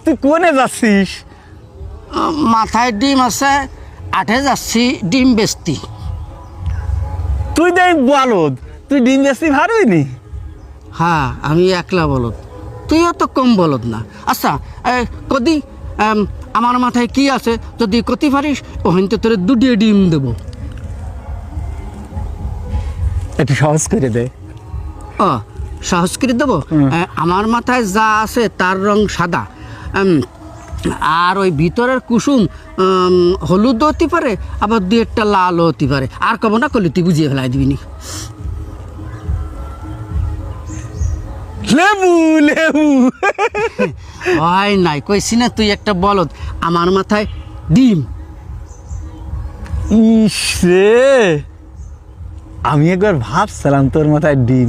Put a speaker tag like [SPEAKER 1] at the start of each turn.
[SPEAKER 1] তুই কোনে যাচ্ছিস?
[SPEAKER 2] মাথায় ডিম আছে, আঠে যাচ্ছি ডিম বেচতি।
[SPEAKER 1] তুই দেখ বলদ, তুই ডিম বেশি ভারইনি।
[SPEAKER 2] হ্যাঁ, আমি একলা বলদ, তুইও তো কম বলদ না। আচ্ছা, কদি আমার মাথায় কি আছে যদি কতি পারিস ওখান তো তোর দুটি ডিম দেবো।
[SPEAKER 1] একটু সহজ করে দে।
[SPEAKER 2] ও, সহজ করে দেবো। আমার মাথায় যা আছে তার রং সাদা, আর ওই ভিতরের কুসুম হলুদ হতে পারে, আবার দুই একটা লালও হতে পারে। আর কব না করলে তুই বুঝিয়ে ফেলাই দিবি নি।
[SPEAKER 1] লেবু লেবু।
[SPEAKER 2] হয় নাই, কইছি না তুই একটা বলদ। আমার মাথায় ডিম।
[SPEAKER 1] ইস রে, আমি একবার ভাবছিলাম তোর মাথায় ডিম।